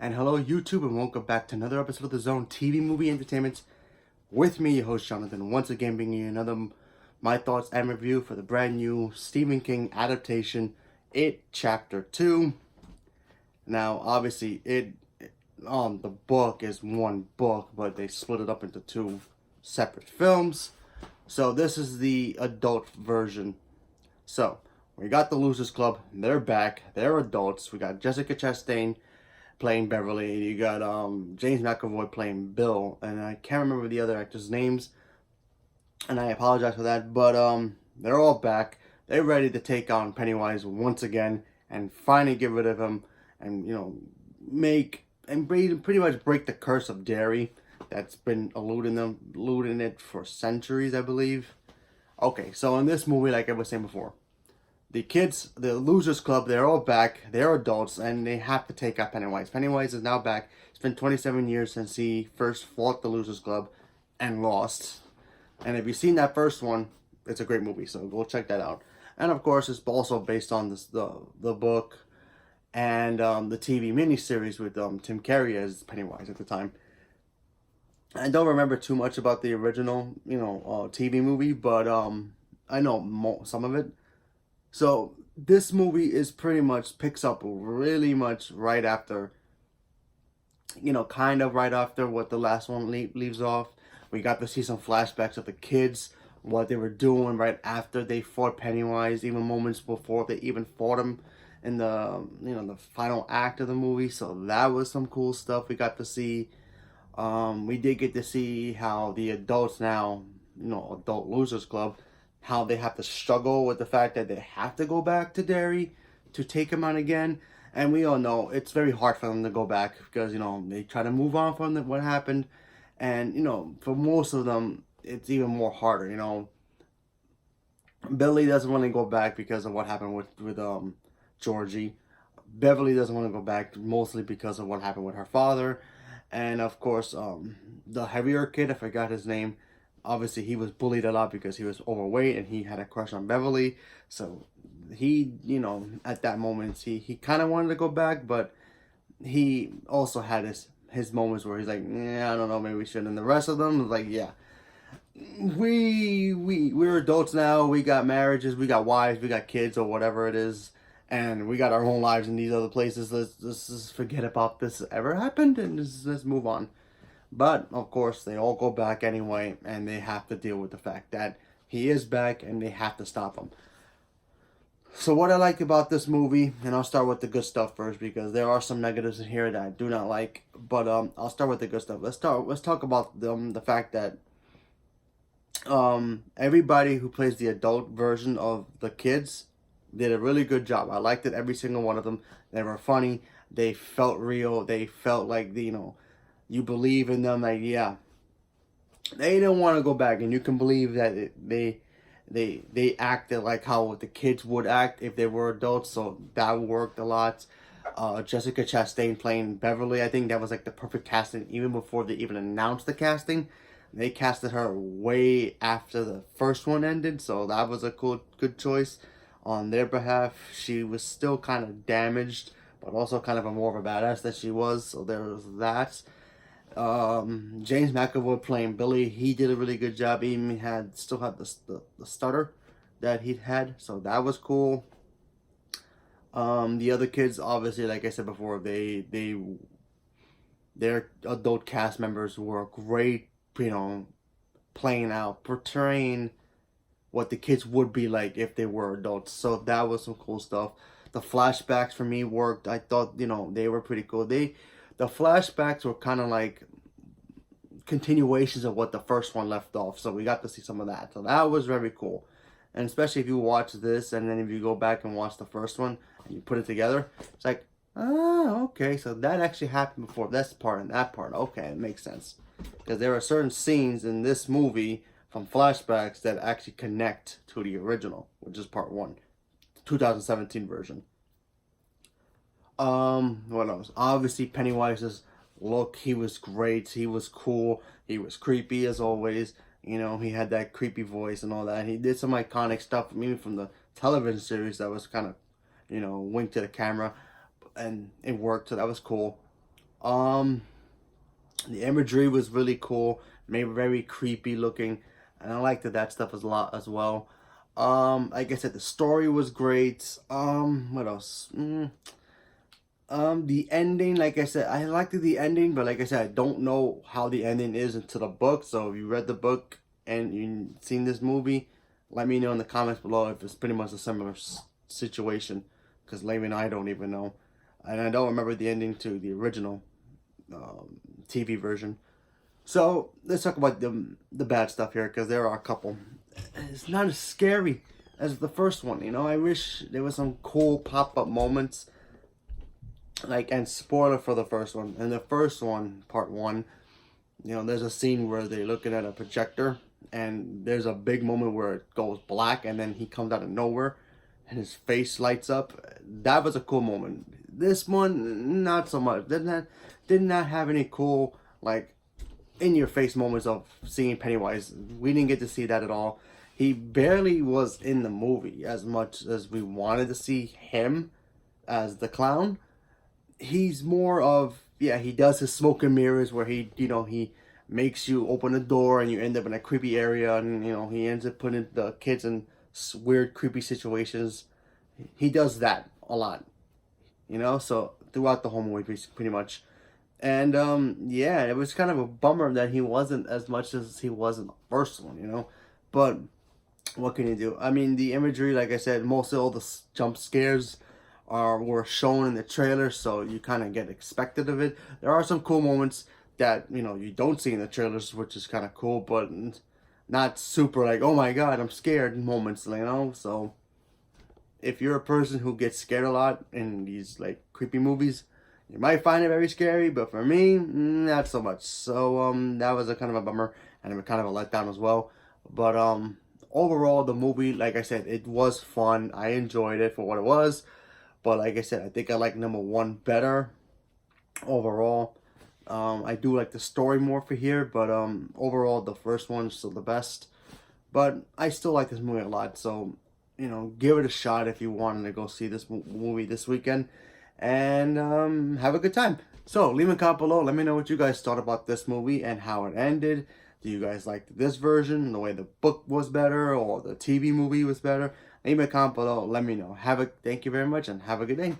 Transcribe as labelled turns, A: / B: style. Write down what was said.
A: And hello YouTube, and welcome back to another episode of the Zone TV Movie Entertainment with me, your host Jonathan, once again bringing you another my thoughts and review for the brand new Stephen King adaptation, It Chapter 2. Now obviously the book is one book, but they split it up into two separate films. So this is the adult version. So we got the Losers Club, they're back, they're adults. We got Jessica Chastain playing Beverly. You got James McAvoy playing Bill, and I can't remember the other actors' names, and I apologize for that. But they're all back. They're ready to take on Pennywise once again and finally get rid of him, and pretty much break the curse of Derry that's been eluding it for centuries, I believe. Okay, so in this movie, like I was saying before, the kids, the Losers Club, they're all back. They're adults, and they have to take out Pennywise. Pennywise is now back. It's been 27 years since he first fought the Losers Club and lost. And if you've seen that first one, it's a great movie, so go check that out. And of course, it's also based on the book and the TV miniseries with Tim Curry as Pennywise at the time. I don't remember too much about the original, TV movie, but I know some of it. So this movie is pretty much picks up really much right after, kind of right after what the last one leaves off. We got to see some flashbacks of the kids, what they were doing right after they fought Pennywise, even moments before they even fought him in the final act of the movie. So that was some cool stuff we got to see. We did get to see how the adults now, Adult Losers Club, how they have to struggle with the fact that they have to go back to Derry to take him on again. And we all know it's very hard for them to go back because, they try to move on from what happened. And, for most of them, it's even more harder, Billy doesn't want to go back because of what happened with Georgie. Beverly doesn't want to go back mostly because of what happened with her father. And, of course, the heavier kid, I forgot his name, obviously he was bullied a lot because he was overweight and he had a crush on Beverly. So he, at that moment, he kind of wanted to go back, but he also had his moments where he's like, yeah, I don't know, maybe we should. And the rest of them was like, yeah, we're adults now. We got marriages, we got wives, we got kids, or whatever it is, and we got our own lives in these other places. Let's just forget about this ever happened and let's move on. But, of course, they all go back anyway, and they have to deal with the fact that he is back, and they have to stop him. So what I like about this movie, and I'll start with the good stuff first, because there are some negatives in here that I do not like, but I'll start with the good stuff. Let's talk about the fact that everybody who plays the adult version of the kids did a really good job. I liked it, every single one of them. They were funny, they felt real, they felt like, you believe in them, like, yeah, they don't want to go back, and you can believe that they acted like how the kids would act if they were adults, so that worked a lot. Jessica Chastain playing Beverly, I think that was like the perfect casting, even before they even announced the casting. They casted her way after the first one ended, so that was a good choice on their behalf. She was still kind of damaged, but also kind of more of a badass that she was, so there was that. James McAvoy playing Billy, he did a really good job. He even still had the stutter that he had, so that was cool. The other kids, obviously, like I said before, their adult cast members were great, playing out, portraying what the kids would be like if they were adults. So that was some cool stuff. The flashbacks for me worked. I thought, they were pretty cool. The flashbacks were kind of like continuations of what the first one left off, so we got to see some of that, so that was very cool. And especially if you watch this and then if you go back and watch the first one and you put it together, it's like, okay, so that actually happened before this part and that part. Okay, it makes sense, because there are certain scenes in this movie from flashbacks that actually connect to the original, which is part 1, 2017 version. What else? Obviously, Pennywise's look, he was great. He was cool. He was creepy as always. He had that creepy voice and all that. He did some iconic stuff, even from the television series that was kind of, wink to the camera, and it worked. So that was cool. Um, the imagery was really cool, maybe very creepy looking, and I liked that stuff a lot as well. Like I said, the story was great. What else? The ending, like I said, I liked the ending, but like I said, I don't know how the ending is into the book. So if you read the book and you seen this movie, let me know in the comments below if it's pretty much a similar situation. Because Lame and I don't even know, and I don't remember the ending to the original TV version. So let's talk about the bad stuff here, because there are a couple. It's not as scary as the first one. You know, I wish there was some cool pop up moments, like, and spoiler for the first one. In the first one, part one, you know, there's a scene where they're looking at a projector, and there's a big moment where it goes black, and then he comes out of nowhere, and his face lights up. That was a cool moment. This one, not so much. Did not have any cool, like, in your face moments of seeing Pennywise. We didn't get to see that at all. He barely was in the movie as much as we wanted to see him as the clown. He's more of, yeah, he does his smoke and mirrors where he makes you open a door and you end up in a creepy area, and he ends up putting the kids in weird creepy situations. He does that a lot, so throughout the whole movie pretty much. And yeah, it was kind of a bummer that he wasn't as much as he was in the first one. But what can you do? I mean, the imagery, like I said, most of all the jump scares were shown in the trailer, so you kind of get expected of it. There are some cool moments that you don't see in the trailers, which is kind of cool, but not super like, oh my god, I'm scared moments. So if you're a person who gets scared a lot in these like creepy movies, you might find it very scary, but for me, not so much. So that was a kind of a bummer and a kind of a letdown as well. But overall, the movie, like I said, it was fun. I enjoyed it for what it was. But like I said, I think I like number one better overall. I do like the story more for here, but overall, the first one's still the best. But I still like this movie a lot, so give it a shot if you wanted to go see this movie this weekend, and have a good time. So leave a comment below. Let me know what you guys thought about this movie and how it ended. Do you guys like this version, the way the book was better, or the TV movie was better? Leave a comment below. Let me know. Thank you very much, and have a good day.